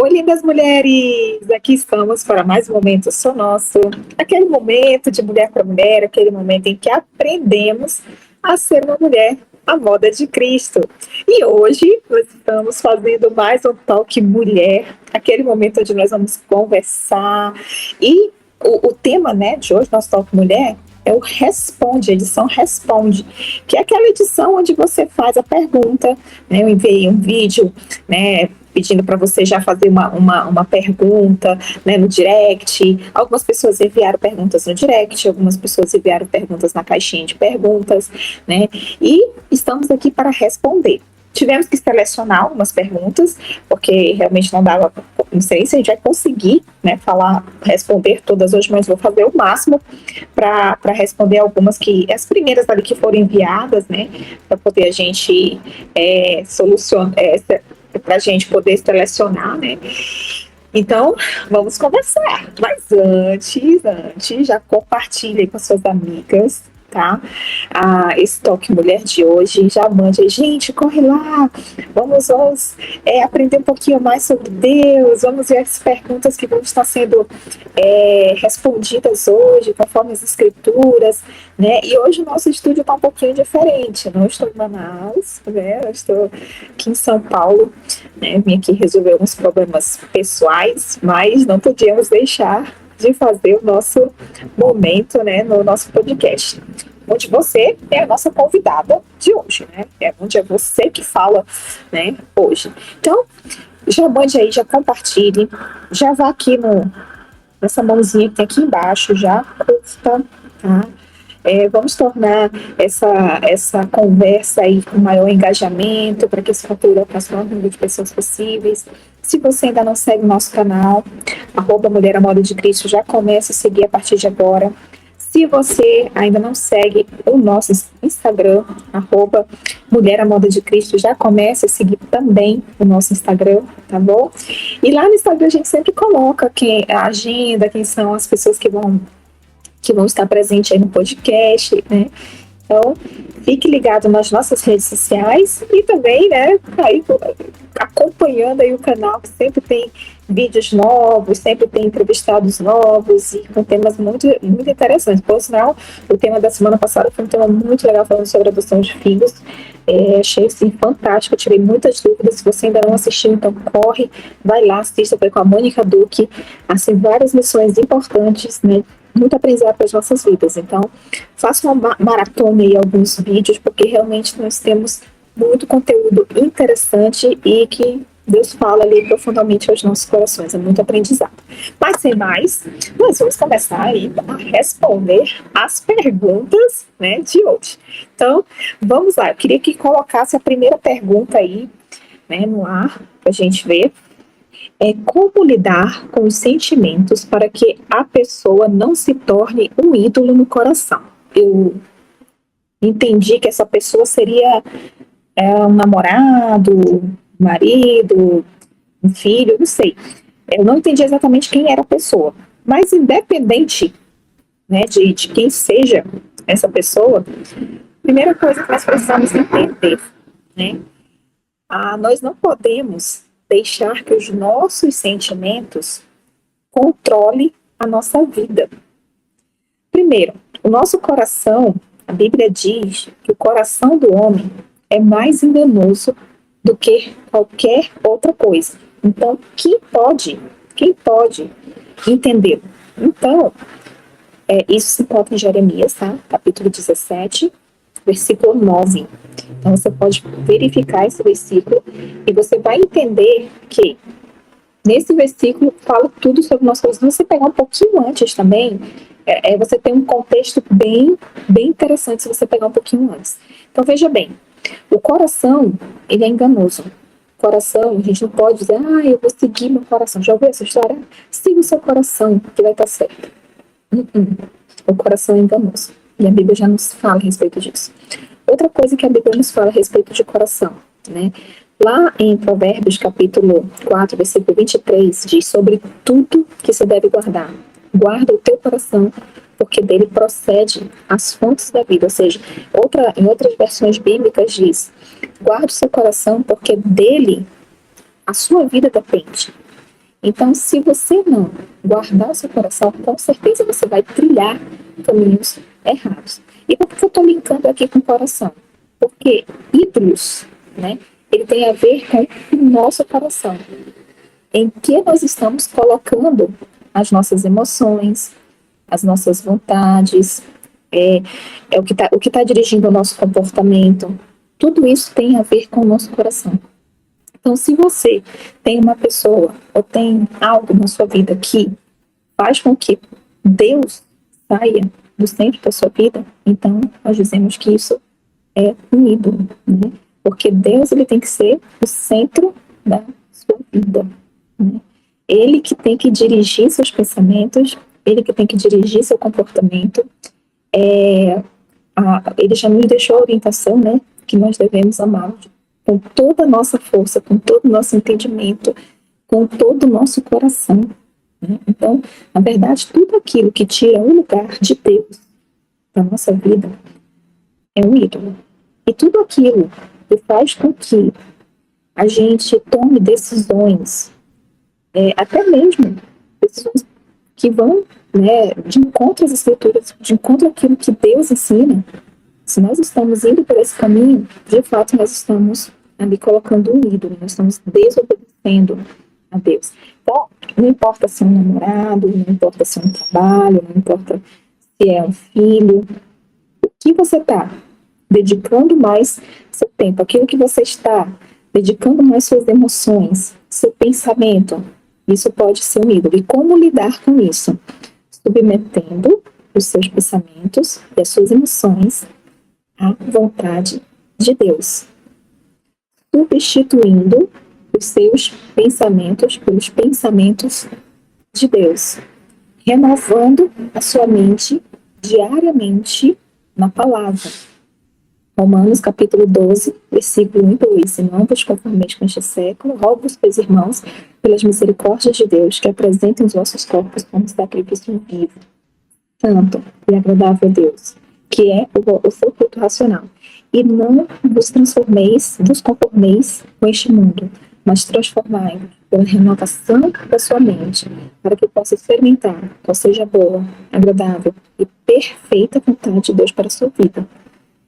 Oi, lindas mulheres! Aqui estamos para mais um momento só nosso. Aquele momento de mulher para mulher, aquele momento em que aprendemos a ser uma mulher à moda de Cristo. E hoje nós estamos fazendo mais um Talk Mulher, aquele momento onde nós vamos conversar. E o tema, né, de hoje, nosso Talk Mulher, é o Responde, a edição Responde, que é aquela edição onde você faz a pergunta, né? Eu enviei um vídeo, né, pedindo para você já fazer uma pergunta, né, no direct. Algumas pessoas enviaram perguntas no direct, algumas pessoas enviaram perguntas na caixinha de perguntas, né? E estamos aqui para responder. Tivemos que selecionar algumas perguntas, porque realmente não dava, não sei se a gente vai conseguir, né, responder todas hoje, mas vou fazer o máximo para responder algumas as primeiras ali que foram enviadas, né, para poder a gente solucionar, para a gente poder selecionar, né. Então, vamos conversar. Mas antes, já compartilhe com suas amigas, tá? Esse Toque Mulher de hoje, já mande, gente, corre lá, vamos aprender um pouquinho mais sobre Deus, vamos ver as perguntas que vão estar sendo respondidas hoje, conforme as escrituras, né? E hoje o nosso estúdio está um pouquinho diferente, não estou em Manaus, né? Eu estou aqui em São Paulo, né? Vim aqui resolver alguns problemas pessoais, mas não podíamos deixar de fazer o nosso momento, né, no nosso podcast, onde você é a nossa convidada de hoje, né? Onde é você que fala, né, hoje. Então, já mande aí, já compartilhe, já vá aqui nessa mãozinha que tem aqui embaixo, já curta, tá? Vamos tornar essa conversa aí com maior engajamento, para que esse conteúdo alcance o maior número de pessoas possíveis. Se você ainda não segue o nosso canal, @Mulher à Moda de Cristo, já comece a seguir a partir de agora. Se você ainda não segue o nosso Instagram, @Mulher à Moda de Cristo, já comece a seguir também o nosso Instagram, tá bom? E lá no Instagram a gente sempre coloca a agenda, quem são as pessoas que vão estar presentes aí no podcast, né? Então, fique ligado nas nossas redes sociais e também, né, aí, acompanhando aí o canal, que sempre tem vídeos novos, sempre tem entrevistados novos e com temas muito, muito interessantes. Por sinal, o tema da semana passada foi um tema muito legal, falando sobre adoção de filhos. Achei, assim, fantástico, tirei muitas dúvidas. Se você ainda não assistiu, então corre, vai lá, assista, foi com a Mônica Duque, assim, várias lições importantes, né, muito aprendizado para as nossas vidas. Então, faça uma maratona aí, alguns vídeos, porque realmente nós temos muito conteúdo interessante e que Deus fala ali profundamente aos nossos corações. É muito aprendizado. Mas, sem mais, nós vamos começar aí a responder as perguntas, né, de hoje. Então, vamos lá. Eu queria que colocasse a primeira pergunta aí, né, no ar, para a gente ver. Como lidar com os sentimentos para que a pessoa não se torne um ídolo no coração. Eu entendi que essa pessoa seria um namorado, um marido, um filho, não sei. Eu não entendi exatamente quem era a pessoa. Mas independente, né, de quem seja essa pessoa, primeira coisa que nós precisamos entender, né? Nós não podemos deixar que os nossos sentimentos controlem a nossa vida. Primeiro, o nosso coração, a Bíblia diz que o coração do homem é mais enganoso do que qualquer outra coisa. Então, quem pode entender? Então, isso se encontra em Jeremias, tá? Capítulo 17, versículo 9. Então, você pode verificar esse versículo e você vai entender que nesse versículo fala tudo sobre o nosso coração. Se você pegar um pouquinho antes também, você tem um contexto bem, bem interessante se você pegar um pouquinho antes. Então, veja bem, o coração, ele é enganoso. O coração, a gente não pode dizer, eu vou seguir meu coração. Já ouviu essa história? Siga o seu coração, que vai estar certo. O coração é enganoso. E a Bíblia já nos fala a respeito disso. Outra coisa que a Bíblia nos fala a respeito de coração, né? Lá em Provérbios, capítulo 4, versículo 23, diz sobre tudo que se deve guardar. Guarda o teu coração, porque dele procede as fontes da vida. Ou seja, em outras versões bíblicas diz, guarda o seu coração, porque dele a sua vida depende. Então, se você não guardar o seu coração, com certeza você vai trilhar caminhos errados. E por que eu estou linkando aqui com o coração? Porque ídolos, né, ele tem a ver com o nosso coração. Em que nós estamos colocando as nossas emoções, as nossas vontades, o que tá dirigindo o nosso comportamento. Tudo isso tem a ver com o nosso coração. Então, se você tem uma pessoa ou tem algo na sua vida que faz com que Deus saia do centro da sua vida, então nós dizemos que isso é um ídolo, né? Porque Deus, ele tem que ser o centro da sua vida, né? Ele que tem que dirigir seus pensamentos, ele que tem que dirigir seu comportamento. Ele já nos deixou a orientação, né, que nós devemos amá-lo com toda a nossa força, com todo o nosso entendimento, com todo o nosso coração, né? Então, na verdade, tudo aquilo que tira o lugar de Deus da nossa vida é um ídolo. E tudo aquilo que faz com que a gente tome decisões, até mesmo decisões que vão, né, de encontro às escrituras, de encontro àquilo que Deus ensina. Se nós estamos indo por esse caminho, de fato nós estamos ali colocando um ídolo, nós estamos desobedecendo a Deus. Então, não importa se é um namorado, não importa se é um trabalho, não importa se é um filho, o que você está dedicando mais seu tempo, aquilo que você está dedicando mais suas emoções, seu pensamento, isso pode ser um ídolo. E como lidar com isso? Submetendo os seus pensamentos e as suas emoções à vontade de Deus. Substituindo os seus pensamentos pelos pensamentos de Deus. Renovando a sua mente diariamente na palavra. Romanos capítulo 12, versículo 1 e 2. E não vos conformeis com este século, rogo-vos, pois, irmãos, pelas misericórdias de Deus, que apresentem os vossos corpos como sacrifício vivo, santo e agradável a Deus, que é o seu culto racional. E não vos conformeis com este mundo, mas transformai-vos pela renovação da sua mente, para que possa experimentar qual seja a boa, agradável e perfeita vontade de Deus para a sua vida.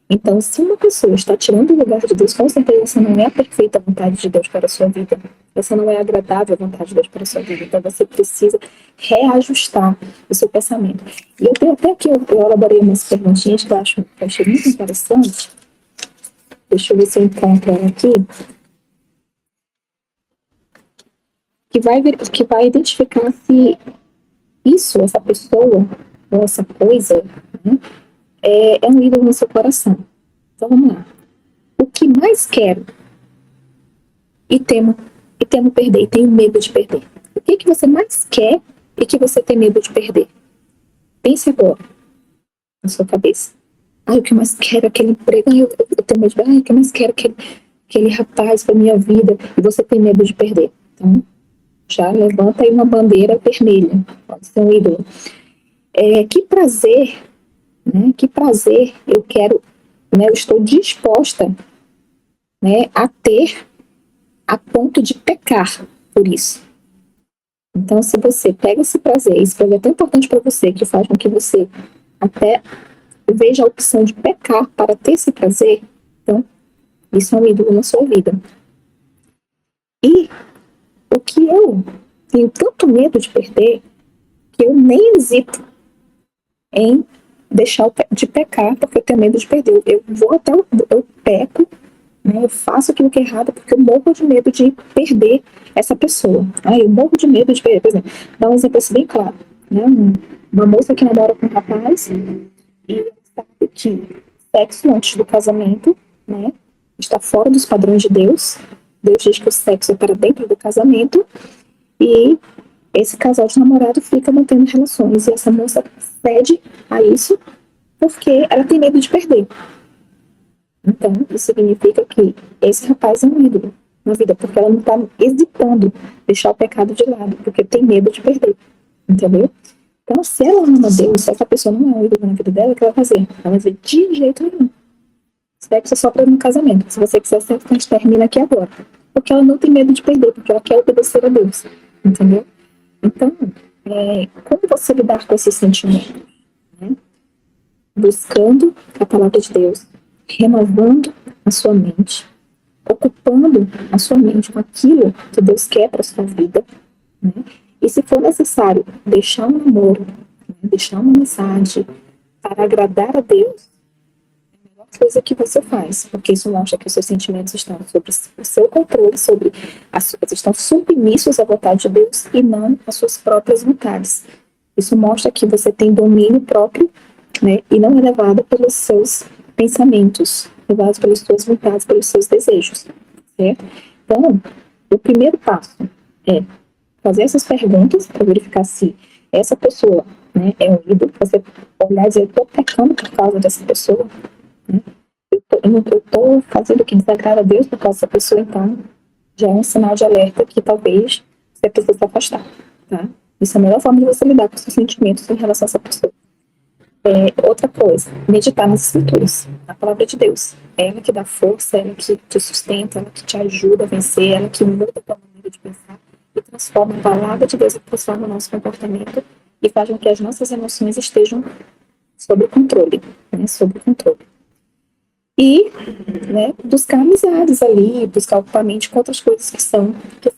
Então, se uma pessoa está tirando o lugar de Deus, com certeza essa não é a perfeita vontade de Deus para a sua vida. Essa não é a agradável vontade de Deus para a sua vida. Então, você precisa reajustar o seu pensamento. E eu tenho até aqui, eu elaborei umas perguntinhas que eu achei muito interessante. Deixa eu ver se eu encontro ela aqui. Que vai identificar se isso, essa pessoa, ou essa coisa, né, é um ídolo no seu coração. Então vamos lá. O que mais quero e temo perder, e tenho medo de perder? O que você mais quer e que você tem medo de perder? Pense agora na sua cabeça. O que eu mais quero é aquele emprego. Eu tenho medo de perder. O que eu mais quero é aquele rapaz para minha vida, e você tem medo de perder. Então, já levanta aí uma bandeira vermelha. Pode ser um ídolo. Que prazer, né? Que prazer eu quero, né? Eu estou disposta, né, a ter a ponto de pecar por isso. Então, se você pega esse prazer, esse prazer é tão importante para você, que faz com que você até veja a opção de pecar para ter esse prazer, então, isso é um ídolo na sua vida. E o que eu tenho tanto medo de perder, que eu nem hesito em deixar de pecar, porque eu tenho medo de perder. Eu vou até, eu peco, né, eu faço aquilo que é errado, porque eu morro de medo de perder essa pessoa. Eu morro de medo de perder. Por exemplo, dá um exemplo assim bem claro, né? Uma moça que namora com um rapaz e sabe que sexo antes do casamento, né, está fora dos padrões de Deus. Deus diz que o sexo é para dentro do casamento, e esse casal de namorado fica mantendo relações, e essa moça cede a isso porque ela tem medo de perder. Então, isso significa que esse rapaz é um ídolo na vida, porque ela não está hesitando deixar o pecado de lado, porque tem medo de perder, entendeu? Então, se ela ama Deus, se essa pessoa não é um ídolo na vida dela, o que ela vai fazer? Ela vai dizer, de jeito nenhum. Sexo é só para um casamento. Se você quiser sexo, a gente termina aqui agora. Porque ela não tem medo de perder, porque ela quer obedecer a Deus. entendeu? Então, como você lidar com esse sentimento? Né? Buscando a palavra de Deus, renovando a sua mente, ocupando a sua mente com aquilo que Deus quer para a sua vida, né? E se for necessário deixar um namoro, né? Deixar uma amizade para agradar a Deus, é a melhor coisa que você faz, porque isso mostra que os seus sentimentos estão sob o seu controle, estão submissos à vontade de Deus e não às suas próprias vontades. Isso mostra que você tem domínio próprio, né, e não é levado pelos seus pensamentos, levado pelas suas vontades, pelos seus desejos, certo? Então, o primeiro passo é fazer essas perguntas para verificar se essa pessoa, né, é um ídolo. Você olhar e dizer, eu estou pecando por causa dessa pessoa, né? Eu estou fazendo o que desagrada a Deus por causa dessa pessoa, então já é um sinal de alerta que talvez você precise se afastar, tá? Isso é a melhor forma de você lidar com os seus sentimentos em relação a essa pessoa. Outra coisa, meditar nas escrituras, na palavra de Deus. É ela que dá força, é ela que te sustenta, ela que te ajuda a vencer, ela que muda a tua maneira de pensar e transforma a palavra de Deus, e transforma o nosso comportamento e faz com que as nossas emoções estejam sob controle, né, sob controle. E, né, buscar amizades ali, buscar ocupar a mente com outras coisas que são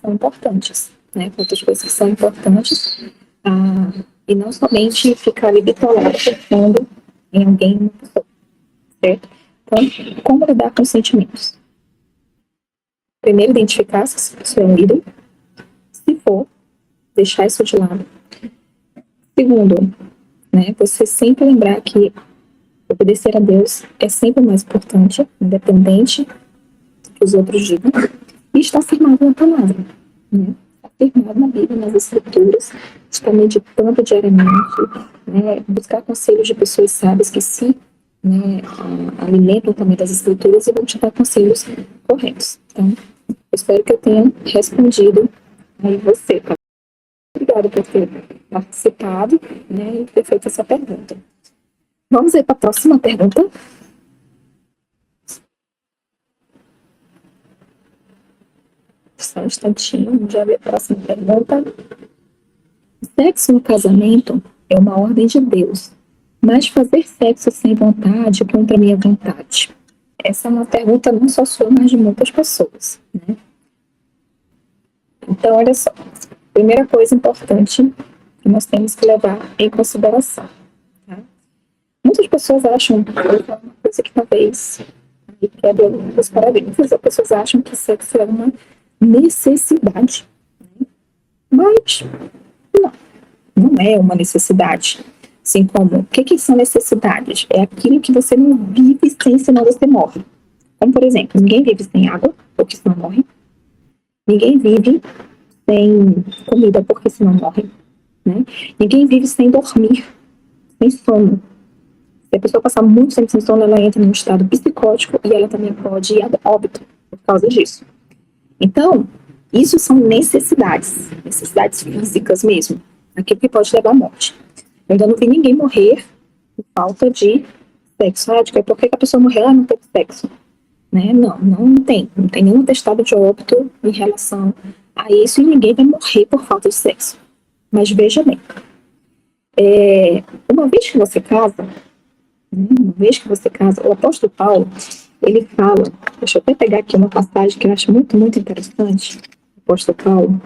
importantes, né, com outras coisas que são importantes, e não somente ficar ali bitolado pensando em alguém, uma pessoa, certo? Então, como lidar com os sentimentos? Primeiro, identificar se a pessoa é um ídolo. Se for, deixar isso de lado. Segundo, né, você sempre lembrar que obedecer a Deus é sempre mais importante, independente do que os outros digam, e estar firmado na palavra, né? Estar firmado na Bíblia, nas Escrituras, estar meditando diariamente, né? Buscar conselhos de pessoas sábias que se, né, alimentam também das Escrituras e vão te dar conselhos corretos. Então, eu espero que eu tenha respondido aí você, tá? Obrigada por ter participado, né, e ter feito essa pergunta. Vamos aí para a próxima pergunta. Só um instantinho, vamos já ver a próxima pergunta. Sexo no casamento é uma ordem de Deus, mas fazer sexo sem vontade contra a minha vontade? Essa é uma pergunta não só sua, mas de muitas pessoas, né? Então, olha só. Primeira coisa importante que nós temos que levar em consideração. Tá? Muitas pessoas acham, uma coisa que talvez quebre os paradigmas, as pessoas acham que sexo é uma necessidade. Né? Mas não é uma necessidade. Assim como, o que são necessidades? É aquilo que você não vive sem, senão você morre. Como, por exemplo, ninguém vive sem água, porque senão morre. Ninguém vive sem comida, porque senão morre. Né? Ninguém vive sem dormir, sem sono. Se a pessoa passar muito tempo sem sono, ela entra num estado psicótico e ela também pode ir a óbito por causa disso. Então, isso são necessidades físicas mesmo, aquilo que pode levar à morte. Eu ainda não vi ninguém morrer por falta de sexo. Por que a pessoa morreu? Não teve sexo. Né? Não tem nenhum atestado de óbito em relação a isso e ninguém vai morrer por falta de sexo. Mas veja bem, uma vez que você casa, o apóstolo Paulo, ele fala, deixa eu até pegar aqui uma passagem que eu acho muito, muito interessante, o apóstolo Paulo,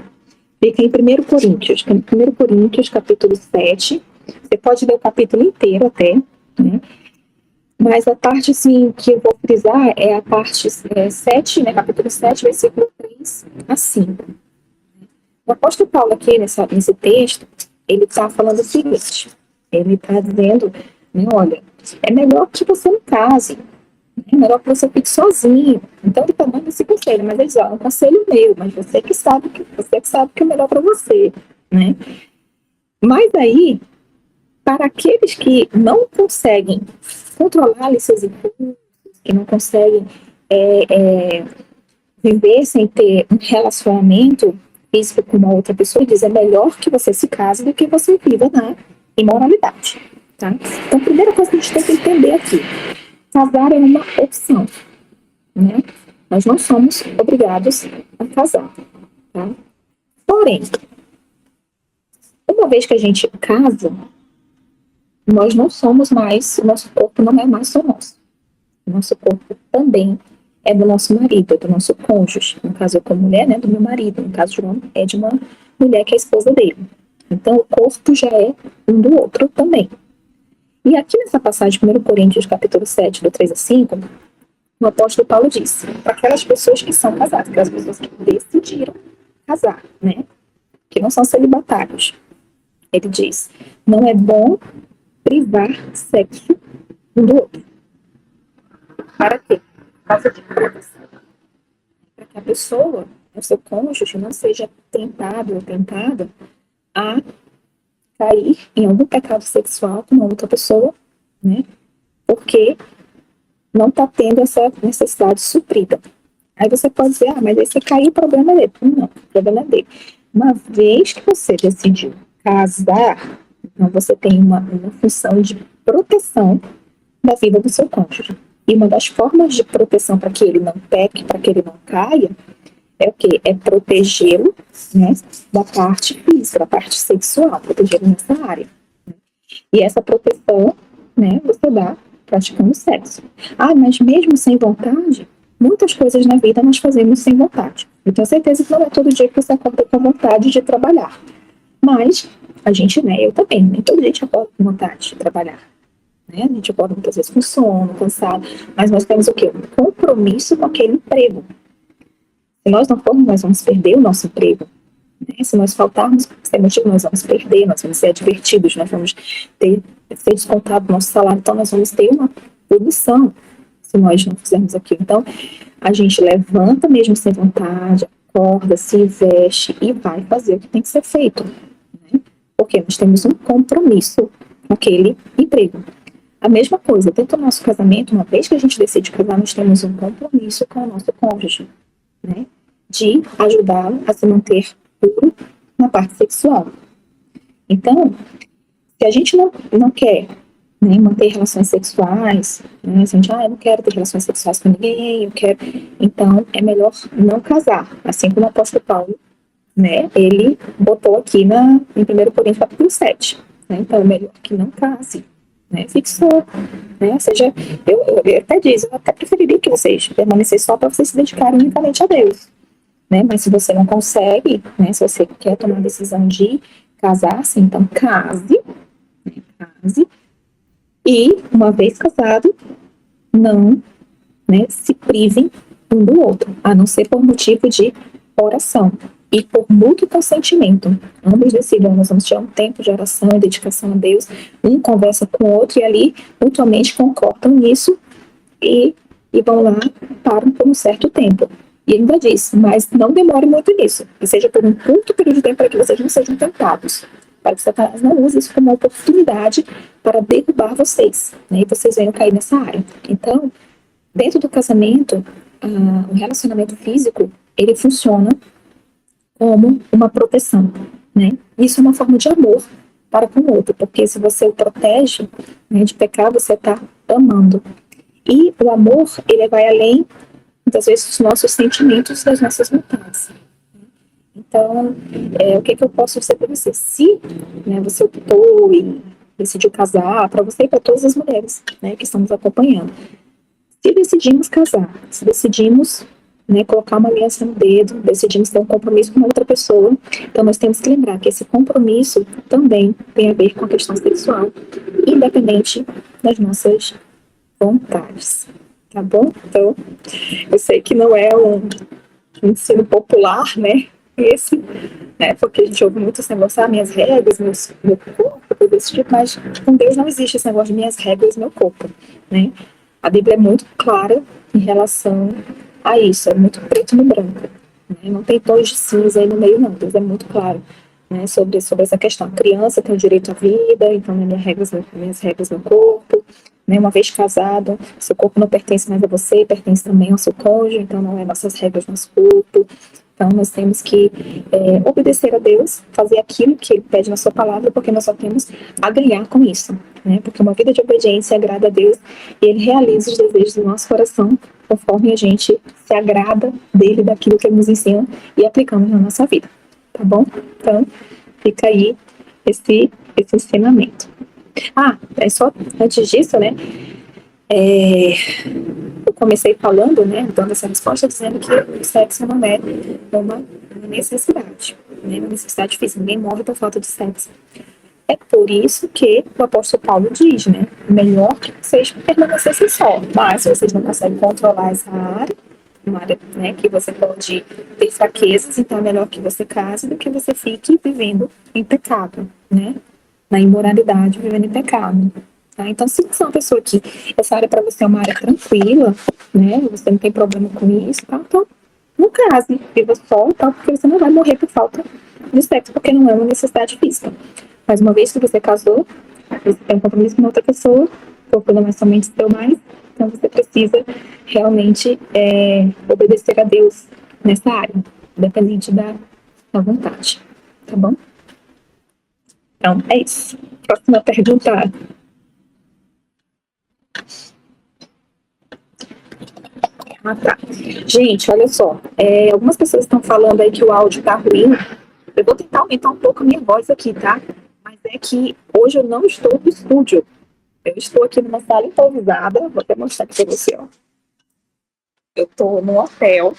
fica em 1 Coríntios, capítulo 7, você pode ler o capítulo inteiro até, né? Mas a parte assim, que eu vou frisar é a parte 7, né, capítulo 7, versículo 3 a 5. O apóstolo Paulo aqui, nesse texto, ele está falando o seguinte, ele está dizendo, né, olha, é melhor que você não case, é melhor que você fique sozinho. Então ele está dando esse conselho, mas ele diz, é um conselho meu, mas você que sabe que é o melhor para você, né? Mas aí, para aqueles que não conseguem controlar ali seus impulsos, que não conseguem viver sem ter um relacionamento físico com uma outra pessoa, diz, é melhor que você se case do que você viva na imoralidade, tá? Então, a primeira coisa que a gente tem que entender aqui, casar é uma opção, né? Nós não somos obrigados a casar, tá? Porém, Uma vez que a gente casa, nós não somos mais, o nosso corpo não é mais só nosso. O nosso corpo também é do nosso marido, é do nosso cônjuge. No caso, eu como mulher, né, do meu marido. No caso, João é de uma mulher que é a esposa dele. Então, o corpo já é um do outro também. E aqui nessa passagem, 1 Coríntios, capítulo 7, do 3 a 5, o apóstolo Paulo diz, para aquelas pessoas que são casadas, aquelas pessoas que decidiram casar, né, que não são celibatários, ele diz, não é bom privar sexo um do outro. Para quê? Por causa de proteção. Para que a pessoa, o seu cônjuge, não seja tentado ou tentada a cair em algum pecado sexual com uma outra pessoa, né? Porque não está tendo essa necessidade suprida. Aí você pode dizer, mas aí você caiu, o problema é dele. Não, o problema é dele. Uma vez que você decidiu casar, então você tem uma função de proteção da vida do seu cônjuge. E uma das formas de proteção para que ele não peque, para que ele não caia, é o quê? É protegê-lo, né, da parte física, da parte sexual, protegê-lo nessa área. E essa proteção, né, você dá praticando sexo. Mas mesmo sem vontade, muitas coisas na vida nós fazemos sem vontade. Eu tenho certeza que não é todo dia que você acorda com vontade de trabalhar. Mas a gente, né, eu também, nem todo dia a gente acorda com vontade de trabalhar. Né? A gente acorda muitas vezes com sono, cansado, mas nós temos o quê? Um compromisso com aquele emprego. Se nós não formos, nós vamos perder o nosso emprego. Né? Se nós faltarmos, sem motivo, nós vamos perder, nós vamos ser advertidos, nós vamos ser descontado o nosso salário, então nós vamos ter uma punição se nós não fizermos aquilo. Então, a gente levanta mesmo sem vontade, acorda, se veste e vai fazer o que tem que ser feito. Né? Porque nós temos um compromisso com aquele emprego. A mesma coisa, dentro do nosso casamento, uma vez que a gente decide casar, nós temos um compromisso com o nosso cônjuge, né? De ajudá-lo a se manter puro na parte sexual. Então, se a gente não quer, né, manter relações sexuais, né, se a gente, eu não quero ter relações sexuais com ninguém, eu quero, então é melhor não casar, assim como o apóstolo Paulo, né, ele botou aqui em 1 Coríntios capítulo 7, né, então é melhor que não case. Né, fixou, né, ou seja, eu até diz, eu até preferiria que vocês permanecessem só para vocês se dedicarem unicamente a Deus, né, mas se você não consegue, né, se você quer tomar a decisão de casar-se, então case, né, case, e uma vez casado, não, né, se privem um do outro, a não ser por motivo de oração. E por mútuo consentimento, ambos decidam, nós vamos tirar um tempo de oração e dedicação a Deus, um conversa com o outro e ali mutuamente concordam nisso e vão lá, param por um certo tempo. E ainda diz, mas não demore muito nisso, que seja por um curto período de tempo para que vocês não sejam tentados, para que Satanás não use isso como uma oportunidade para derrubar vocês, né, e vocês venham cair nessa área. Então, dentro do casamento, o relacionamento físico, ele funciona como uma proteção, né? Isso é uma forma de amor para com o outro, porque se você o protege, né, de pecar, você está amando. E o amor, ele vai além, muitas vezes, dos nossos sentimentos, das nossas vontades. Então, o que eu posso dizer para você? Se, né, você optou e decidiu casar, para você e para todas as mulheres, né, que estamos acompanhando, se decidimos casar, se decidimos, né, colocar uma aliança no dedo, decidimos ter um compromisso com uma outra pessoa, então nós temos que lembrar que esse compromisso também tem a ver com a questão sexual, independente das nossas vontades, tá bom? Então, eu sei que não é um ensino popular, né, né, porque a gente ouve muito esse negócio, minhas regras, meu corpo, coisa desse tipo, mas com Deus não existe esse negócio de minhas regras, meu corpo, né? A Bíblia é muito clara em relação a isso, é muito preto no branco, né? Não tem tons de cinza aí no meio, não. Deus é muito claro, né, sobre essa questão. A criança tem o direito à vida, então minhas regras no corpo, né? Uma vez casado, seu corpo não pertence mais a você, pertence também ao seu cônjuge, então não é nossas regras, nosso corpo. Então, nós temos que obedecer a Deus, fazer aquilo que Ele pede na sua palavra, porque nós só temos a ganhar com isso, né? Porque uma vida de obediência agrada a Deus e Ele realiza os desejos do nosso coração conforme a gente se agrada dEle, daquilo que Ele nos ensina e aplicamos na nossa vida, tá bom? Então, fica aí esse ensinamento. É só antes disso, né? Eu comecei falando, né, dando essa resposta, dizendo que o sexo não é uma necessidade, né, uma necessidade física. Ninguém morre por falta de sexo. É por isso que o apóstolo Paulo diz, né, melhor que vocês permanecessem só, mas se vocês não conseguem controlar essa área, uma área, né, que você pode ter fraquezas, então é melhor que você case do que você fique vivendo em pecado, né, na imoralidade, vivendo em pecado. Tá? Então, se você é uma pessoa que essa área para você é uma área tranquila, né, você não tem problema com isso, tá? Então não case, viva só, tá? Porque você não vai morrer por falta de sexo, porque não é uma necessidade física. Mas uma vez que você casou, você tem um compromisso com outra pessoa, o corpo não é somente seu mais, então você precisa realmente obedecer a Deus nessa área, independente da vontade, tá bom? Então, é isso. Próxima pergunta. Tá. Gente, olha só. Algumas pessoas estão falando aí que o áudio tá ruim. Eu vou tentar aumentar um pouco a minha voz aqui, tá? Mas é que hoje eu não estou no estúdio. Eu estou aqui numa sala improvisada. Vou até mostrar aqui pra você, ó. Eu tô no hotel,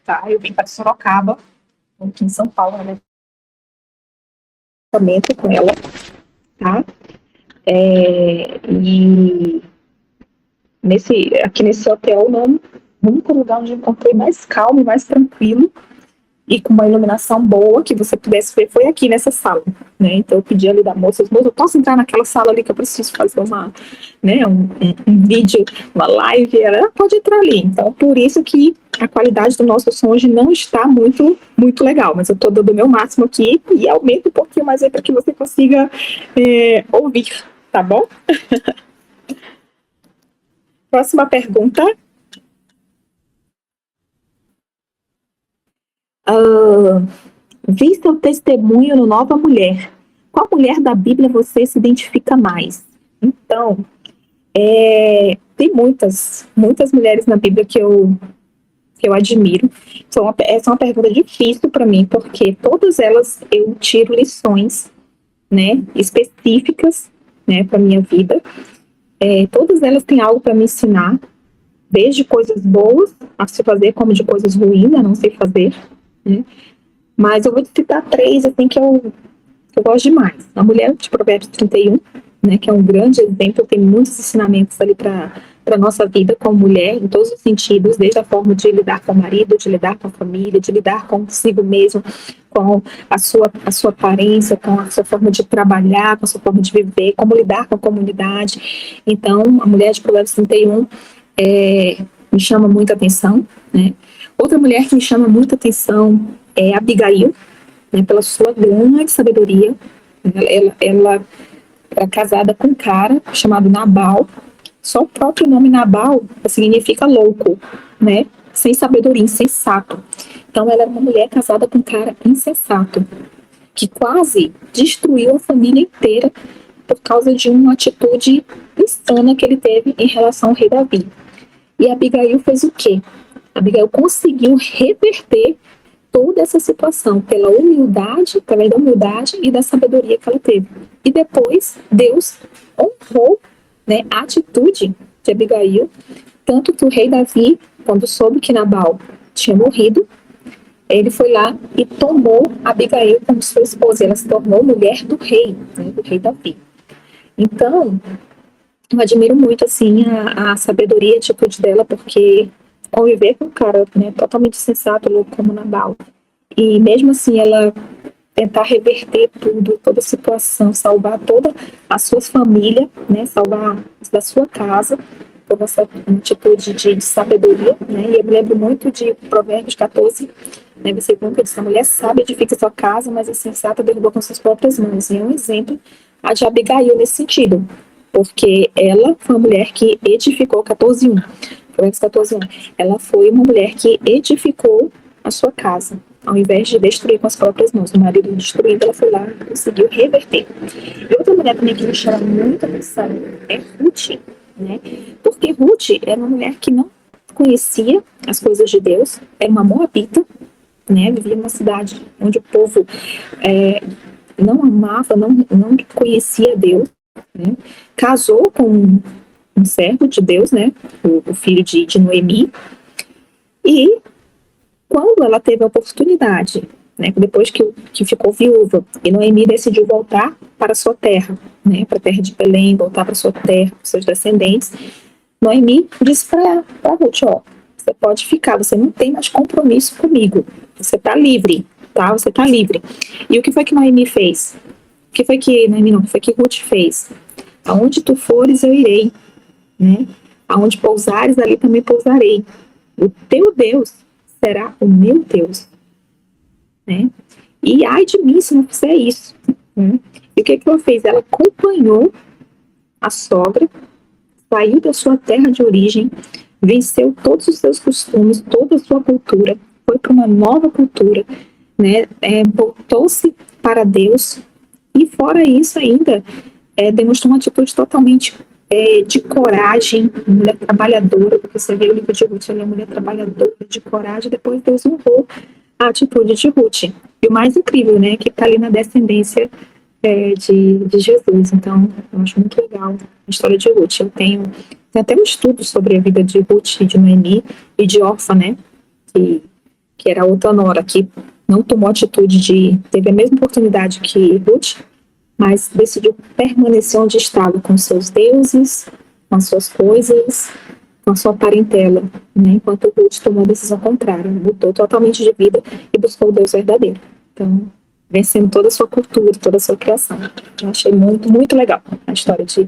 tá? Eu vim para Sorocaba, aqui em São Paulo, né? Com ela, tá? E aqui nesse hotel, não, o único lugar onde eu encontrei mais calmo e mais tranquilo e com uma iluminação boa que você pudesse ver foi aqui nessa sala, né? Então eu pedi ali da moça, eu posso entrar naquela sala ali que eu preciso fazer um vídeo, uma live, ela pode entrar ali. Então por isso que a qualidade do nosso som hoje não está muito, muito legal, mas eu estou dando o meu máximo aqui e aumento um pouquinho mais aí para que você consiga ouvir, tá bom? Próxima pergunta. Vi seu testemunho no Nova Mulher. Qual mulher da Bíblia você se identifica mais? Então, tem muitas mulheres na Bíblia que eu admiro. Essa é uma pergunta difícil para mim, porque todas elas eu tiro lições, né, específicas, né, para minha vida. Todas elas têm algo para me ensinar, desde coisas boas a se fazer, como de coisas ruins a não se fazer, né? Mas eu vou citar três, assim, que eu gosto demais. A mulher de Provérbios 31, né, que é um grande exemplo, tem muitos ensinamentos ali para a nossa vida como mulher, em todos os sentidos, desde a forma de lidar com o marido, de lidar com a família, de lidar consigo mesmo, com a sua aparência, com a sua forma de trabalhar, com a sua forma de viver, como lidar com a comunidade. Então, a mulher de Provérbios 31 me chama muita atenção, né? Outra mulher que me chama muita atenção é Abigail, né, pela sua grande sabedoria. Ela era casada com um cara chamado Nabal. Só o próprio nome Nabal significa louco, né? Sem sabedoria, insensato. Então ela era uma mulher casada com um cara insensato, que quase destruiu a família inteira por causa de uma atitude insana que ele teve em relação ao rei Davi. E Abigail fez o quê? Abigail conseguiu reverter toda essa situação pela humildade, através da humildade e da sabedoria que ela teve. E depois, Deus honrou, né, a atitude de Abigail, tanto que o rei Davi, quando soube que Nabal tinha morrido, ele foi lá e tomou Abigail como sua esposa. Ela se tornou mulher do rei, né, do rei Davi. Então, eu admiro muito, assim, a sabedoria e a atitude dela, porque conviver com um cara, né, totalmente sensato, louco como Nabal, e mesmo assim ela tentar reverter tudo, toda a situação, salvar toda a sua família, né, salvar da sua casa, por essa atitude de sabedoria, né, e eu me lembro muito de Provérbios 14, né, versículo 1, que diz: a mulher sábia edifica sua casa, mas a insensata derrubou com suas próprias mãos. E é um exemplo a de Abigail nesse sentido, porque ela foi uma mulher que edificou, 14:1, Provérbios 14:1, ela foi uma mulher que edificou a sua casa, ao invés de destruir com as próprias mãos. O marido destruindo, ela foi lá e conseguiu reverter. E outra mulher também que me chama muita atenção é Ruth, né? Porque Ruth era uma mulher que não conhecia as coisas de Deus, era uma moabita, né? Vivia numa cidade onde o povo não amava, não conhecia Deus, né? Casou com um servo de Deus, né? O filho de Noemi. E quando ela teve a oportunidade, né? Depois que ficou viúva, e Noemi decidiu voltar para sua terra, né? Para a terra de Belém, voltar para sua terra, para seus descendentes. Noemi disse para Ruth, ó, você pode ficar, você não tem mais compromisso comigo, você está livre, tá? Você está livre. E o que foi que Noemi fez? O que foi que Noemi não? O que foi que Ruth fez? Aonde tu fores, eu irei, né? Aonde pousares, ali também pousarei. O teu Deus será o meu Deus, né? E ai de mim se não fizer isso, né? E o que ela fez? Ela acompanhou a sogra, saiu da sua terra de origem, venceu todos os seus costumes, toda a sua cultura, foi para uma nova cultura, né? Voltou-se para Deus e fora isso ainda demonstrou uma atitude totalmente de coragem, mulher trabalhadora, porque você vê o livro de Ruth, ela é uma mulher trabalhadora, de coragem, depois Deus honrou a atitude de Ruth. E o mais incrível, né, que está ali na descendência de Jesus. Então, eu acho muito legal a história de Ruth. Eu tenho até um estudo sobre a vida de Ruth, de Noemi e de Orfa, né, que era outra nora, que não tomou atitude teve a mesma oportunidade que Ruth, mas decidiu permanecer onde estava, com seus deuses, com as suas coisas, com a sua parentela, né? Enquanto Ruth tomou a decisão contrária, mudou totalmente de vida e buscou o Deus verdadeiro. Então, vencendo toda a sua cultura, toda a sua criação. Eu achei muito, muito legal a história de...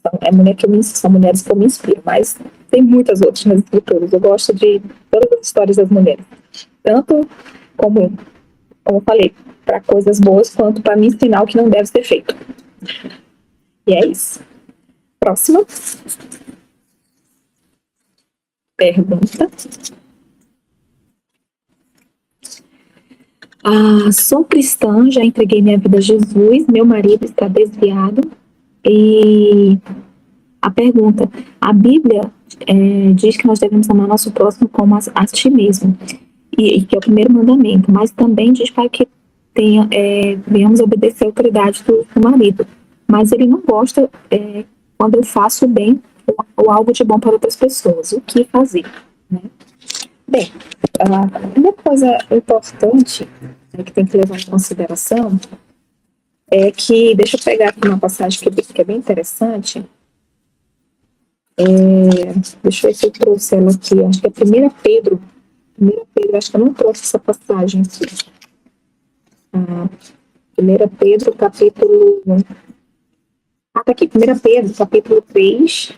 São mulheres que eu me inspiro, mas tem muitas outras nas escrituras. Eu gosto de todas as histórias das mulheres. Tanto como eu falei, para coisas boas, quanto para me ensinar o que não deve ser feito. E é isso. Próxima pergunta. Sou cristã, já entreguei minha vida a Jesus, meu marido está desviado. E a pergunta, a Bíblia diz que nós devemos amar nosso próximo como a ti mesmo, e que é o primeiro mandamento, mas também diz para que venhamos obedecer a autoridade do marido. Mas ele não gosta quando eu faço o bem ou algo de bom para outras pessoas. O que fazer? Né? Bem, a primeira coisa importante que tem que levar em consideração é que, deixa eu pegar aqui uma passagem que é bem interessante. Deixa eu ver se eu trouxe ela aqui. Acho que é 1 Pedro. 1 Pedro, acho que eu não trouxe essa passagem aqui. 1 Pedro, capítulo... tá aqui, 1 Pedro, capítulo 3,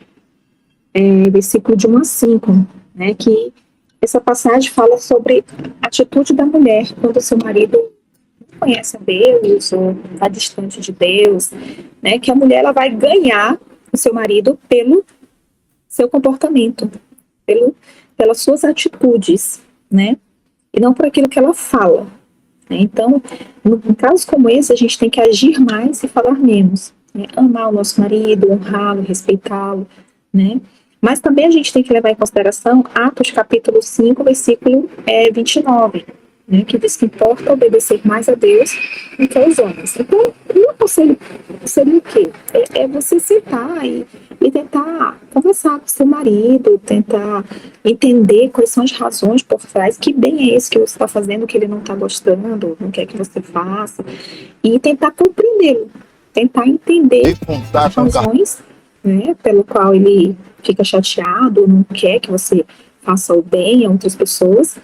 versículo de 1 a 5, né, que essa passagem fala sobre a atitude da mulher quando o seu marido não conhece a Deus ou está distante de Deus, né, que a mulher ela vai ganhar o seu marido pelo seu comportamento, pelas suas atitudes, né, e não por aquilo que ela fala. Então, em casos como esse, a gente tem que agir mais e falar menos. Né? Amar o nosso marido, honrá-lo, respeitá-lo, né? Mas também a gente tem que levar em consideração Atos capítulo 5, versículo 29, né? Que diz que importa obedecer mais a Deus do que aos homens. Então, o conselho seria o quê? É você sentar e tentar conversar com seu marido, tentar entender quais são as razões por trás, que bem é esse que você está fazendo, que ele não está gostando, não quer que você faça, e tentar compreendê-lo, tentar entender as razões, né, pelo qual ele fica chateado, não quer que você faça o bem a outras pessoas,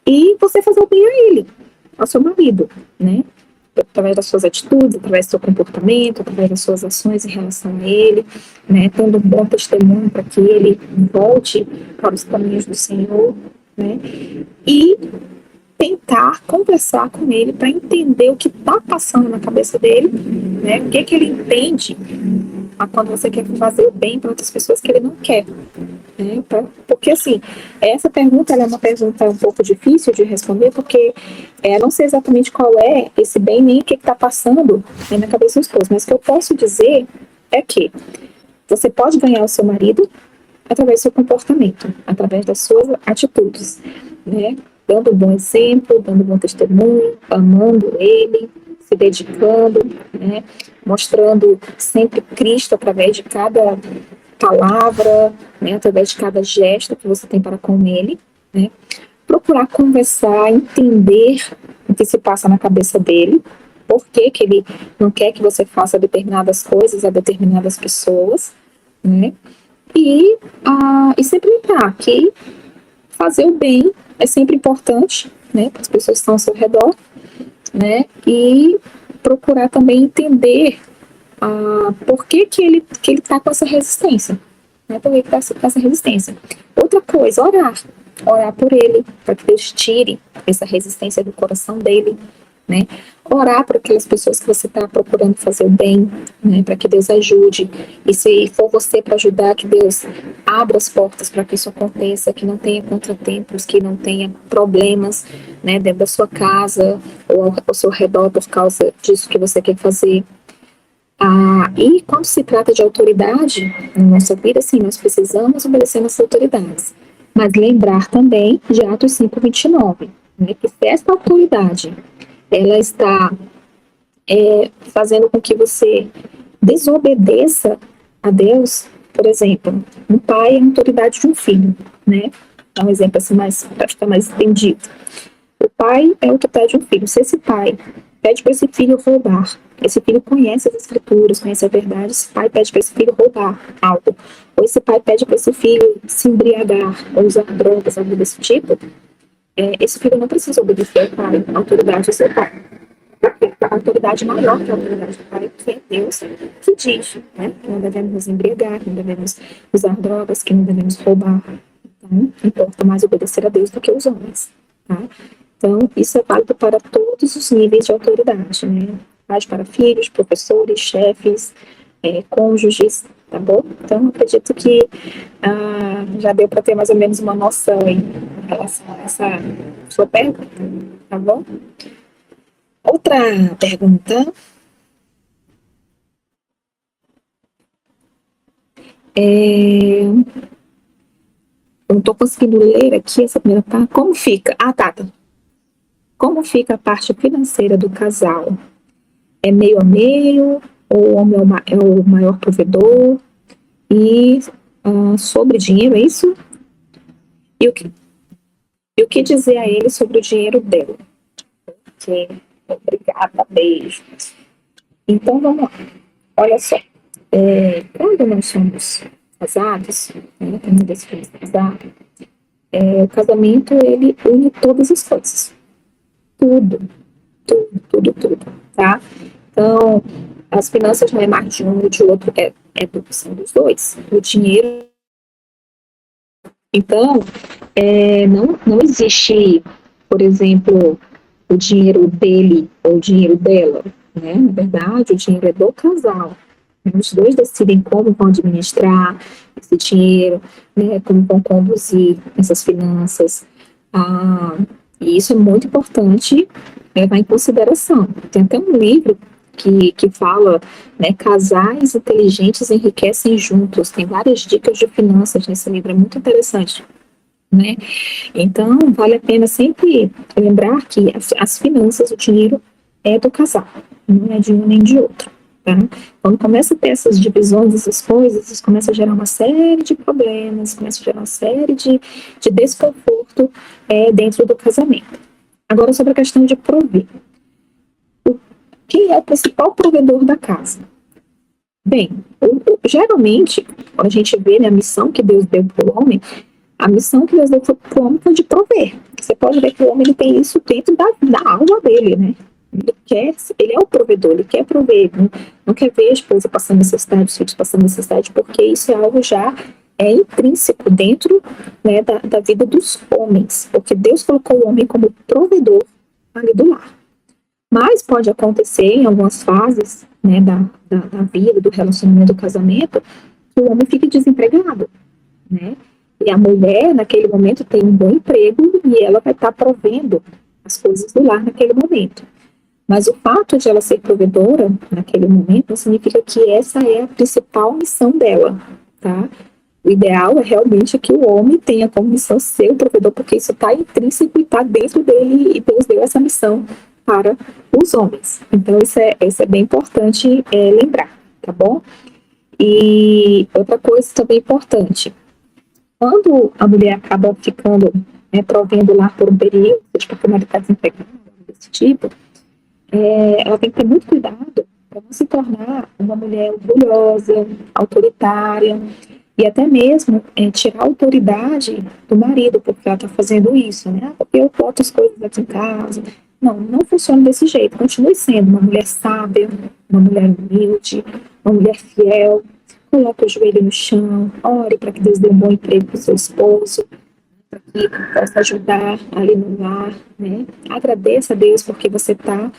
e você fazer o bem a ele, ao seu marido, né? Através das suas atitudes, através do seu comportamento, através das suas ações em relação a ele, né, dando um bom testemunho para que ele volte para os caminhos do Senhor, né, e tentar conversar com ele para entender o que está passando na cabeça dele, né, o que ele entende quando você quer fazer o bem para outras pessoas que ele não quer. Né? Porque, assim, essa pergunta ela é uma pergunta um pouco difícil de responder, porque não sei exatamente qual é esse bem, nem o que está passando na cabeça do esposo, mas o que eu posso dizer é que você pode ganhar o seu marido através do seu comportamento, através das suas atitudes, né? Dando um bom exemplo, dando um bom testemunho, amando ele, se dedicando, né? Mostrando sempre Cristo através de cada palavra, né? Através de cada gesto que você tem para com Ele, né? Procurar conversar, entender o que se passa na cabeça dele, por que que ele não quer que você faça determinadas coisas a determinadas pessoas, né? E sempre lembrar que fazer o bem é sempre importante, né, para as pessoas que estão ao seu redor, né, e procurar também entender por que que ele está com essa resistência, né, por que ele está com essa resistência. Outra coisa, orar por ele, para que Deus tire essa resistência do coração dele, né? Orar por aquelas pessoas que você está procurando fazer o bem, né? Para que Deus ajude. E se for você para ajudar, que Deus abra as portas para que isso aconteça, que não tenha contratempos, que não tenha problemas, né? Dentro da sua casa ou ao seu redor por causa disso que você quer fazer. E quando se trata de autoridade na nossa vida, sim, nós precisamos obedecer nossas autoridades. Mas lembrar também de Atos 5:29, né? Que se essa autoridade ela está fazendo com que você desobedeça a Deus, por exemplo, um pai é a autoridade de um filho, né? Dá um exemplo assim para ficar mais entendido. O pai é a autoridade de um filho. Se esse pai pede para esse filho roubar, esse filho conhece as escrituras, conhece a verdade, esse pai pede para esse filho roubar algo, ou esse pai pede para esse filho se embriagar, ou usar drogas, algo desse tipo, esse filho não precisa obedecer ao pai, a autoridade do seu pai. A autoridade maior que a autoridade do pai, que é Deus, que diz, né, que não devemos nos embriagar, que não devemos usar drogas, que não devemos roubar. Então, importa mais obedecer a Deus do que os homens, tá? Então, isso é válido para todos os níveis de autoridade, né? Pais para filhos, professores, chefes, cônjuges, tá bom? Então, acredito que já deu para ter mais ou menos uma noção em relação a essa sua pergunta, tá bom? Outra pergunta eu não estou conseguindo ler aqui essa primeira parte. Como fica? Tá. Como fica a parte financeira do casal? É meio a meio? Ou o homem é o maior provedor? E sobre dinheiro, é isso? E o que dizer a ele sobre o dinheiro dela? Ok, obrigada, beijo. Então vamos lá. Olha só. Quando nós somos casados, né, quando decidimos casar, o casamento ele une todas as coisas. Tudo, tá? Então, as finanças não é mais de um ou de outro, é produção dos dois. O dinheiro. Então, não existe, por exemplo, o dinheiro dele ou o dinheiro dela, né? Na verdade, o dinheiro é do casal. Os dois decidem como vão administrar esse dinheiro, né? Como vão conduzir essas finanças. E isso é muito importante levar em consideração. Tem até um livro que fala, né, casais inteligentes enriquecem juntos. Tem várias dicas de finanças nesse livro, é muito interessante, né? Então, vale a pena sempre lembrar que as finanças, o dinheiro é do casal, não é de um nem de outro. Tá? Quando começa a ter essas divisões, essas coisas, isso começa a gerar uma série de problemas, começa a gerar uma série de desconforto dentro do casamento. Agora, sobre a questão de prover. Quem é o principal provedor da casa? Bem, geralmente, quando a gente vê, né, a missão que Deus deu para o homem, a missão que Deus deu para o homem foi de prover. Você pode ver que o homem ele tem isso dentro da alma dele, né? Ele é o provedor, ele quer prover, não quer ver a esposa passando necessidade, os filhos passando necessidade, porque isso é algo já intrínseco dentro, né, da vida dos homens, porque Deus colocou o homem como provedor ali do lar. Mas pode acontecer em algumas fases, né, da vida, do relacionamento, do casamento, que o homem fique desempregado, né? E a mulher, naquele momento, tem um bom emprego e ela vai estar provendo as coisas do lar naquele momento. Mas o fato de ela ser provedora naquele momento não significa que essa é a principal missão dela, tá? O ideal é realmente que o homem tenha como missão ser o provedor, porque isso está intrínseco e está dentro dele, e Deus deu essa missão para os homens. Então, isso é bem importante lembrar, tá bom? E outra coisa também importante, quando a mulher acaba ficando, provendo lá por um período, tipo, porque o marido está desempregado, desse tipo, ela tem que ter muito cuidado para não se tornar uma mulher orgulhosa, autoritária, e até mesmo tirar a autoridade do marido, porque ela está fazendo isso, né? Porque eu boto as coisas aqui em casa. Não, não funciona desse jeito. Continue sendo uma mulher sábia, uma mulher humilde, uma mulher fiel. Coloque o joelho no chão, ore para que Deus dê um bom emprego para o seu esposo, para que possa ajudar ali no lar, né? Agradeça a Deus porque você está,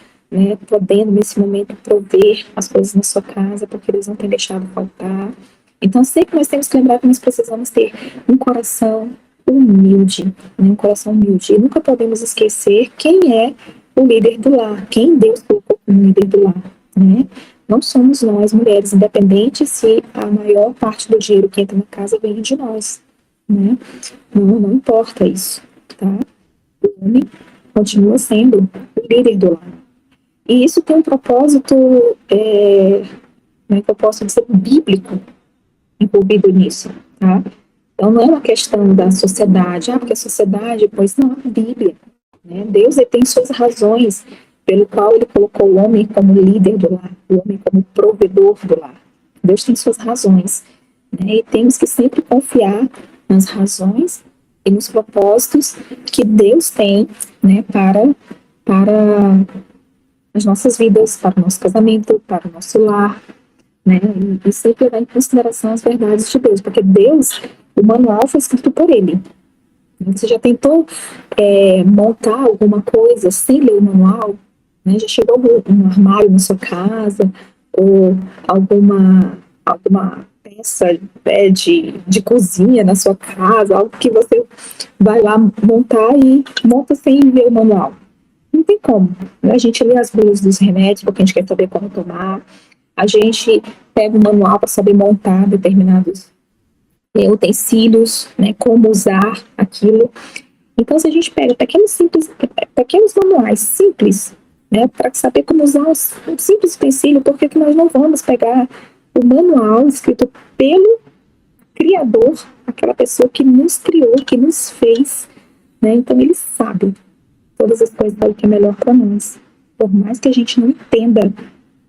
podendo nesse momento prover as coisas na sua casa, porque Deus não tem deixado faltar. Então, sempre nós temos que lembrar que nós precisamos ter um coração humilde, né? Um coração humilde. E nunca podemos esquecer quem é o líder do lar, quem Deus colocou como líder do lar, né? Não somos nós, mulheres, independente se a maior parte do dinheiro que entra na casa vem de nós, né? Não importa isso, tá? O homem continua sendo o líder do lar. E isso tem um propósito, como é que eu posso dizer, bíblico envolvido nisso, tá? Então não é uma questão da sociedade, porque a sociedade, pois não, a Bíblia, né? Deus tem suas razões pelo qual ele colocou o homem como líder do lar, o homem como provedor do lar. Deus tem suas razões, né? E temos que sempre confiar nas razões e nos propósitos que Deus tem, né, para as nossas vidas, para o nosso casamento, para o nosso lar, né? E sempre levar em consideração as verdades de Deus, porque Deus, o manual foi escrito por ele. Você já tentou montar alguma coisa sem ler o manual? Né? Já chegou um armário na sua casa ou alguma peça de cozinha na sua casa, algo que você vai lá montar e monta sem ler o manual? Não tem como. Né? A gente lê as bulas dos remédios porque a gente quer saber como tomar. A gente pega o manual para saber montar determinados utensílios, né, como usar aquilo. Então, se a gente pega pequenos manuais simples, né, para saber como usar um simples utensílio, por que nós não vamos pegar o manual escrito pelo Criador, aquela pessoa que nos criou, que nos fez, né? Então, ele sabe todas as coisas do que é melhor para nós. Por mais que a gente não entenda,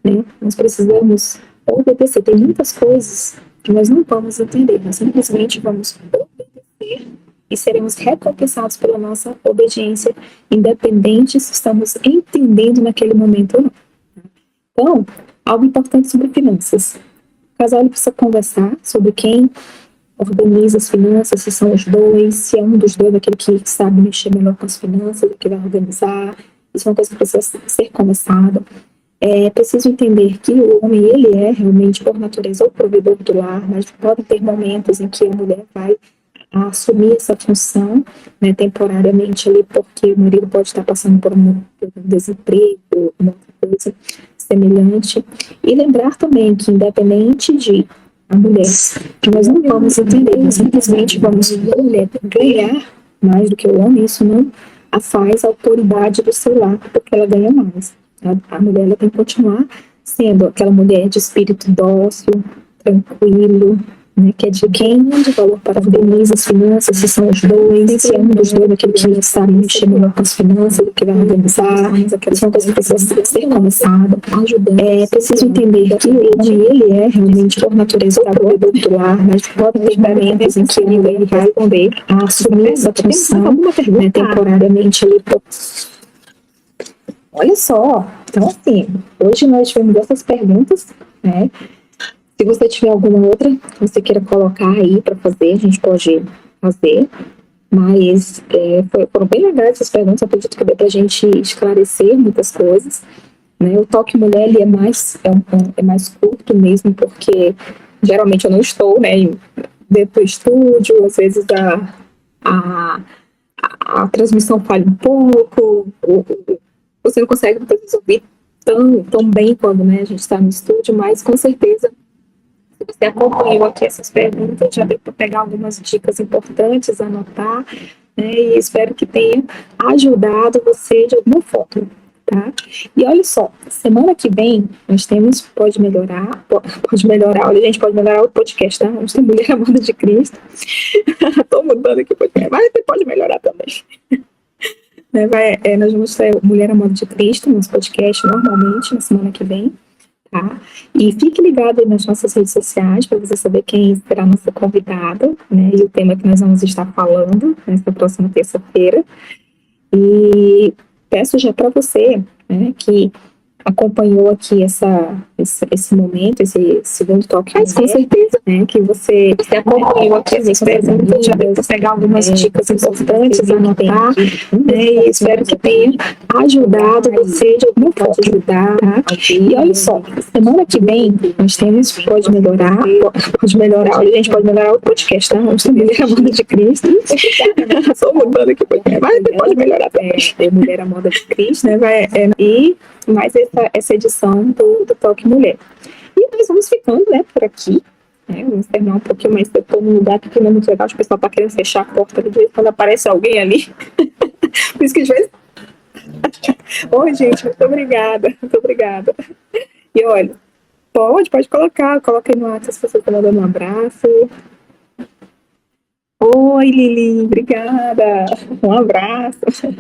né, nós precisamos obedecer. Tem muitas coisas que nós não vamos entender, nós simplesmente vamos obedecer e seremos recompensados pela nossa obediência, independente se estamos entendendo naquele momento ou não. Então, algo importante sobre finanças. O casal precisa conversar sobre quem organiza as finanças, se são os dois, se é um dos dois aquele que sabe mexer melhor com as finanças, que vai organizar. Isso é uma coisa que precisa ser conversada. É preciso entender que o homem, ele é realmente, por natureza, o provedor do lar, mas pode ter momentos em que a mulher vai assumir essa função, né, temporariamente ali, porque o marido pode estar passando por um desemprego, uma outra coisa semelhante. E lembrar também que, independente de a mulher, que nós não vamos entender, nós simplesmente vamos a mulher ganhar mais do que o homem, isso não a faz a autoridade do seu lar, porque ela ganha mais. A mulher ela tem que continuar sendo aquela mulher de espírito dócil, tranquilo, né, que é de quem de valor para organiza as finanças, se são os dois, se é um dos dois aquele que sabe mexer melhor com as finanças, que vai organizar, aquelas são coisas que precisam ser começadas, ajudando. É preciso entender que o homem, ele é realmente, por natureza, o provedor do lar, mas pode ter momentos em que ele vai responder a assumir essa função, né, temporariamente ali. Olha só, então assim, hoje nós tivemos essas perguntas, né? Se você tiver alguma outra que você queira colocar aí para fazer, a gente pode fazer. Mas foram bem legais essas perguntas, acredito que deu para a gente esclarecer muitas coisas. Né? O Toque Mulher ele é mais curto mesmo, porque geralmente eu não estou, né, dentro do estúdio, às vezes a transmissão falha um pouco, você não consegue muitas vezes ouvir tão bem quando, né, a gente está no estúdio, mas com certeza você acompanhou aqui essas perguntas, já deu para pegar algumas dicas importantes, anotar, né, e espero que tenha ajudado você de alguma forma. tá? E olha só, semana que vem nós temos pode melhorar, olha, a gente pode melhorar o podcast, tá? Vamos ter Mulher Amada de Cristo. Tô mudando aqui o podcast, mas pode melhorar também. Né, nós vamos ter Mulher Amada de Cristo, nosso podcast, normalmente, na semana que vem, tá? E fique ligado aí nas nossas redes sociais para você saber quem será a nossa convidada, né? E o tema que nós vamos estar falando nessa próxima terça-feira. E peço já para você, né, que acompanhou aqui esse momento, esse segundo toque, mas com certeza, né, que você acompanhou aqui essas perguntas, já deu para pegar algumas dicas importantes, anotar, né, e espero que tenha ajudado você de alguma forma, ajudar, tá? E olha só, semana que vem nós temos, pode melhorar, olha, a gente pode melhorar o podcast, tá? Vamos ter Mulher Amada de Cristo. Só mudando aqui, mas pode melhorar também. Tem Mulher Amada de Cristo, né, e mais essa edição do Toque Mulher. E nós vamos ficando, né, por aqui. Né, vamos terminar um pouquinho mais. Eu estou num lugar que não é muito legal. O pessoal está querendo fechar a porta ali, quando aparece alguém ali. Por isso que a gente Oi, gente, muito obrigada. Muito obrigada. E olha, pode colocar. Coloca aí no WhatsApp se você está mandando um abraço. Oi, Lili, obrigada. Um abraço. Se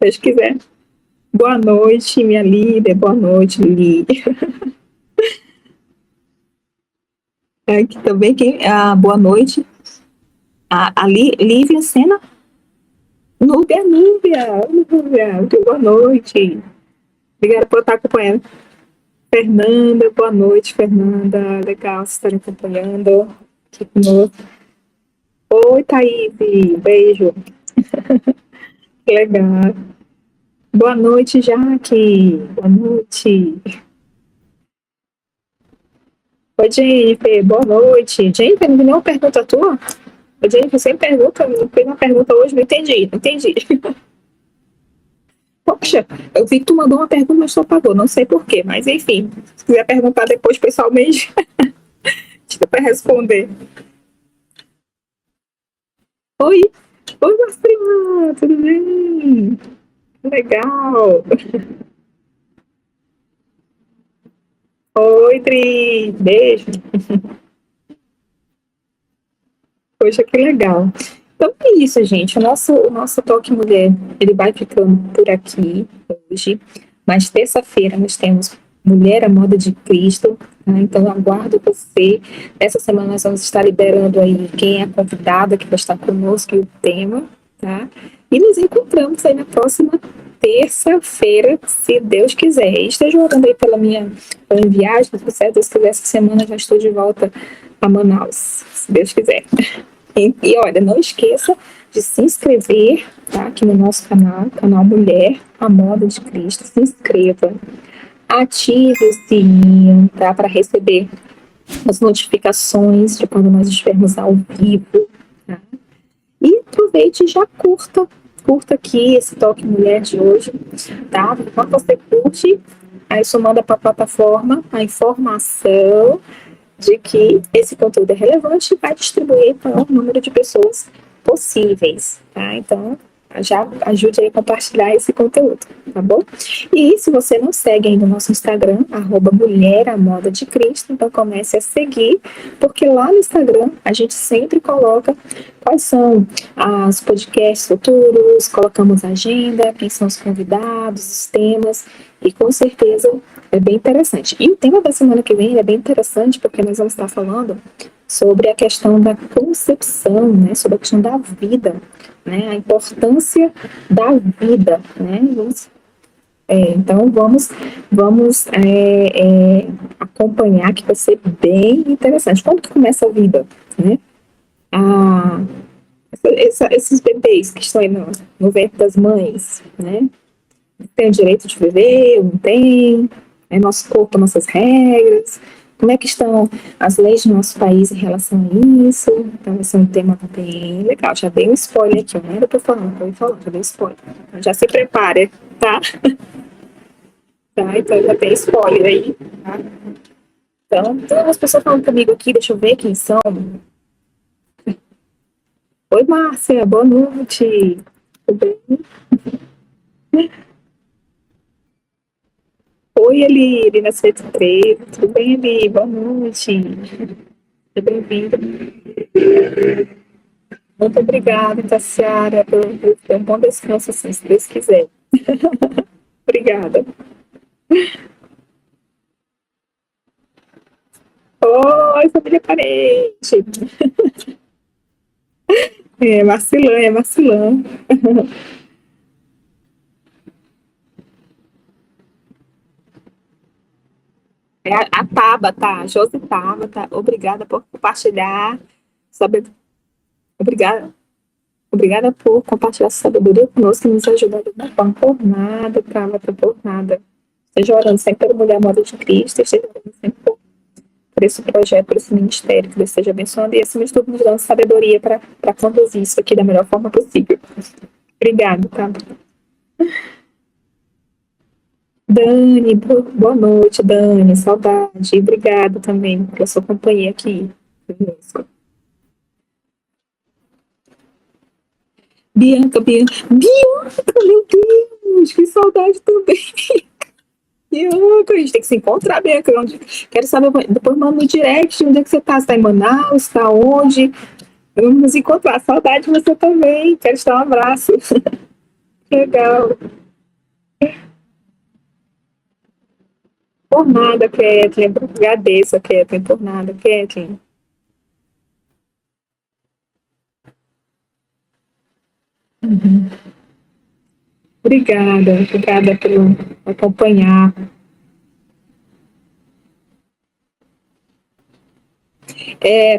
Deus quiser. Boa noite, minha líder. Boa noite, Lili. Aqui também, boa noite. A Lívia Sena. Núbia, boa noite. Obrigada por estar acompanhando. Fernanda, boa noite, Fernanda. Legal vocês estarem acompanhando aqui conosco. Oi, Thaís, beijo. Que legal. Boa noite, Jaque. Boa noite. Oi, Jennifer, boa noite. Jennifer, não vi nenhuma pergunta tua? Oi, Jennifer, sempre pergunta, não fez uma pergunta hoje, não entendi. Poxa, eu vi que tu mandou uma pergunta, mas tu apagou, não sei porquê, mas enfim, se quiser perguntar depois pessoalmente, deixa para responder. Oi, Marcela, tudo bem? Legal. Oi, Dri, beijo. Poxa, que legal. Então é isso, gente. O nosso Toque Mulher, ele vai ficando por aqui hoje. Mas terça-feira nós temos Mulher à Moda de Cristo. Tá? Então aguardo você. Essa semana nós vamos estar liberando aí quem é a convidada que vai estar conosco e o tema. Tá? E nos encontramos aí na próxima terça-feira, se Deus quiser. E esteja orando aí pela minha viagem, se Deus quiser, essa semana já estou de volta a Manaus, se Deus quiser. E olha, não esqueça de se inscrever, tá, aqui no nosso canal Mulher à Moda de Cristo. Se inscreva, ative o sininho, tá, para receber as notificações de quando nós estivermos ao vivo. Tá? E aproveite e já curta aqui esse Toque Mulher de hoje, tá? Quando você curte, aí isso manda para a plataforma a informação de que esse conteúdo é relevante e vai distribuir para o maior número de pessoas possíveis, tá? Então, já ajude aí a compartilhar esse conteúdo, tá bom? E se você não segue ainda o nosso Instagram, @Mulher à Moda de Cristo, então comece a seguir, porque lá no Instagram a gente sempre coloca quais são os podcasts futuros, colocamos a agenda, quem são os convidados, os temas, e com certeza é bem interessante. E o tema da semana que vem é bem interessante, porque nós vamos estar falando sobre a questão da concepção, né, sobre a questão da vida, né, a importância da vida, né, então vamos acompanhar, que vai ser bem interessante. Quando que começa a vida, né? Esses bebês que estão aí no ventre das mães, né? Tem o direito de viver, não tem? É nosso corpo, nossas regras. Como é que estão as leis do nosso país em relação a isso? Então, esse é um tema bem legal. Já dei um spoiler aqui, não era pra eu falar, já dei spoiler. Então, já se prepare, tá? Tá, então já tem spoiler aí, tá? Então, tem umas pessoas falando comigo aqui, deixa eu ver quem são. Oi, Márcia, boa noite. Tudo bem? Oi, Eli, na C3. Tudo bem, Eli? Boa noite. Seja bem-vinda. Muito obrigada, Tassiara, por ter um bom descanso, assim, se Deus quiser. Obrigada. Oi, família parente. É Marcelã. É a Tabata, a Josi Tabata. Obrigada por compartilhar. Sabe, obrigada. Obrigada por compartilhar essa sabedoria conosco e nos ajudar de uma forma. Por nada, Tabata, por nada. Esteja orando sempre pela mulher moda de Cristo, esteja orando sempre por esse projeto, por esse ministério, que Deus esteja abençoando e, acima de tudo, nos dando sabedoria para conduzir isso aqui da melhor forma possível. Obrigada, tá? Dani, boa noite, Dani, saudade. Obrigada também pela sua companhia aqui conosco. Bianca, meu Deus, que saudade também. Bianca, a gente tem que se encontrar, Bianca. Quero saber, depois manda no direct onde é que você tá. Você tá em Manaus? Tá onde? Vamos nos encontrar. Saudade de você também. Quero te dar um abraço. Legal. Por nada, Kathleen. Agradeço, Kathleen. Por nada, Kathleen. Uhum. Obrigada por acompanhar.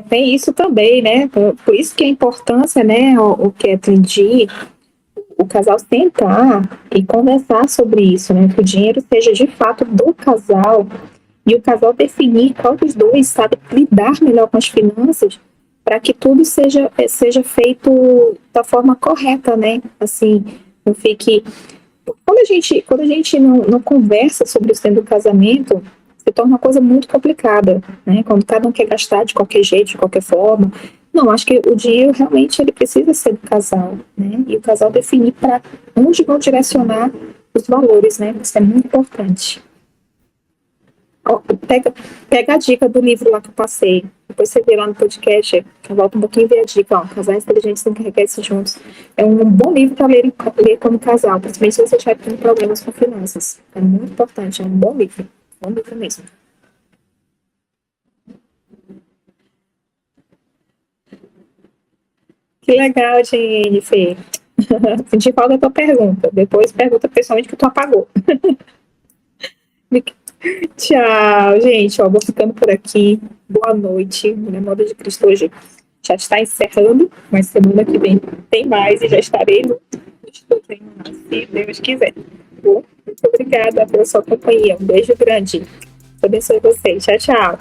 Tem isso também, né? Por isso que a importância, né, o Kathleen, de o casal sentar e conversar sobre isso, né? Que o dinheiro seja de fato do casal e o casal definir qual dos dois sabe lidar melhor com as finanças para que tudo seja feito da forma correta, né? Assim, não fique. Quando a gente não conversa sobre isso dentro do casamento, se torna uma coisa muito complicada, né? Quando cada um quer gastar de qualquer jeito, de qualquer forma. Não, acho que o dinheiro realmente ele precisa ser do casal, né? E o casal definir para onde vão direcionar os valores, né? Isso é muito importante. Ó, pega a dica do livro lá que eu passei. Depois você vê lá no podcast, volta um pouquinho e vê a dica. Ó, Casais Inteligentes Enriquecem Juntos. É um bom livro para ler como casal, principalmente se você estiver tendo problemas com finanças. É muito importante, é um bom livro. Bom livro mesmo. Que legal, Jennifer. Senti falta da tua pergunta. Depois pergunta pessoalmente que tu apagou. Tchau, gente. Ó, vou ficando por aqui. Boa noite. Mulher Moda de Cristo hoje já está encerrando, mas semana que vem tem mais e já estarei no estudo, se Deus quiser. Bom, muito obrigada pela sua companhia. Um beijo grande. Deus abençoe vocês. Tchau, tchau.